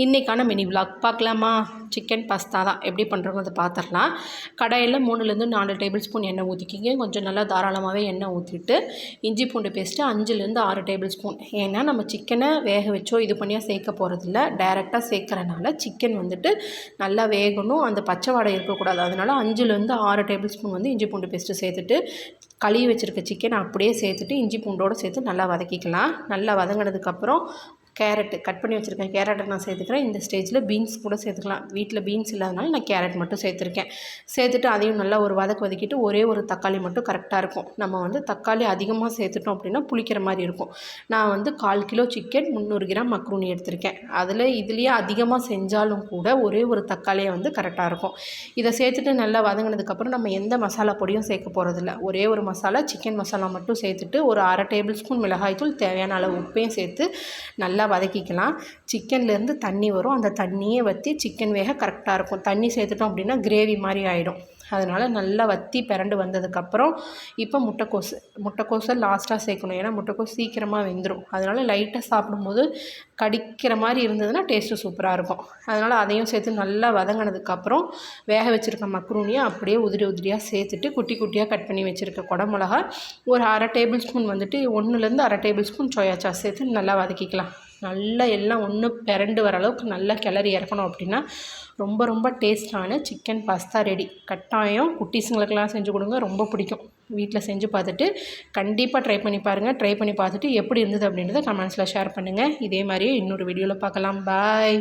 இன்றைக்கான mini vlog பார்க்கலாமா? Chicken pasta தான் எப்படி பண்ணுறோங்கிறத பார்த்துடலாம். கடாயில் 3லேருந்து 4 டேபிள் ஸ்பூன் எண்ணெய் ஊற்றிக்கிங்க. கொஞ்சம் நல்லா தாராளமாகவே எண்ணெய் ஊற்றிட்டு இஞ்சி பூண்டு பேஸ்ட்டு 5லேருந்து 6 டேபிள் ஸ்பூன். ஏன்னா நம்ம சிக்கனை வேக வச்சோ இது பண்ணியாக சேர்க்க போகிறதில்ல, டைரெக்டாக சேர்க்குறனால சிக்கன் வந்துட்டு நல்லா வேகணும், அந்த பச்சை வாடை இருக்கக்கூடாது. அதனால் 5லேருந்து 6 டேபிள் ஸ்பூன் வந்து இஞ்சி பூண்டு பேஸ்ட்டு சேர்த்துட்டு கழுவி வச்சுருக்க சிக்கனை அப்படியே சேர்த்துட்டு இஞ்சி பூண்டோடு சேர்த்து நல்லா வதக்கிக்கலாம். நல்லா வதங்கினதுக்கப்புறம் கேரட்டு கட் பண்ணி வச்சுருக்கேன், கேரட்டை நான் சேர்த்துக்கிறேன். இந்த ஸ்டேஜில் பீன்ஸ் கூட சேர்த்துக்கலாம். வீட்டில் பீன்ஸ் இல்லாதனால நான் கேரட் மட்டும் சேர்த்துருக்கேன். சேர்த்துட்டு அதையும் நல்லா ஒரு வதக்கிட்டு ஒரே ஒரு தக்காளி மட்டும் கரெக்டாக இருக்கும். நம்ம வந்து தக்காளி அதிகமாக சேர்த்துட்டோம் அப்படின்னா புளிக்கிற மாதிரி இருக்கும். நான் வந்து 1/4 கிலோ சிக்கன் 300 கிராம் மக்ரூனி எடுத்திருக்கேன். இதுலேயே அதிகமாக செஞ்சாலும் கூட ஒரே ஒரு தக்காளியை வந்து கரெக்டாக இருக்கும். இதை சேர்த்துட்டு நல்லா வதங்கினதுக்கப்புறம் நம்ம எந்த மசாலா பொடியும் சேர்க்க போகிறதில்ல. ஒரே ஒரு மசாலா, சிக்கன் மசாலா மட்டும் சேர்த்துட்டு ஒரு 1/2 டேபிள் ஸ்பூன் மிளகாய்த்தூள், தேவையான அளவு உப்பையும் சேர்த்து நல்லா வதக்கிக்கலாம். சிக்கன்லேருந்து தண்ணி வரும், அந்த தண்ணியே வற்றி சிக்கன் வேக கரெக்டாக இருக்கும். தண்ணி சேர்த்துட்டோம் அப்படின்னா கிரேவி மாதிரி ஆகிடும். அதனால் நல்லா வற்றி பிறண்டு வந்ததுக்கப்புறம் இப்போ முட்டைக்கோஸை லாஸ்ட்டாக சேர்க்கணும். ஏன்னா முட்டைக்கோஸ் சீக்கிரமாக வெந்துடும். அதனால் லைட்டாக சாப்பிடும்போது கடிக்கிற மாதிரி இருந்ததுன்னா டேஸ்ட்டு சூப்பராக இருக்கும். அதனால் அதையும் சேர்த்து நல்லா வதங்கினதுக்கப்புறம் வேக வச்சுருக்க மக்ரூனியை அப்படியே உதிரியாக சேர்த்துட்டு குட்டி குட்டியாக கட் பண்ணி வச்சுருக்க குடமிளகா ஒரு 1/2 டேபிள் ஸ்பூன் வந்துட்டு 1லேருந்து 1/2 டேபிள் ஸ்பூன் சோயா சாஸ் சேர்த்து நல்லா வதக்கிக்கலாம். நல்லா எல்லாம் ஒன்று பிறண்டு வர அளவுக்கு நல்லா கிளறி இறக்கணும். அப்படின்னா ரொம்ப டேஸ்டான சிக்கன் பாஸ்தா ரெடி. கட்டாயம் குட்டீஸுங்களுக்கெல்லாம் செஞ்சு கொடுங்க, ரொம்ப பிடிக்கும். வீட்டில் செஞ்சு பார்த்துட்டு கண்டிப்பாக ட்ரை பண்ணி பாருங்கள். ட்ரை பண்ணி பார்த்துட்டு எப்படி இருந்தது அப்படின்றத கமெண்ட்ஸில் ஷேர் பண்ணுங்கள். இதே மாதிரியே இன்னொரு வீடியோவில் பார்க்கலாம். பாய்.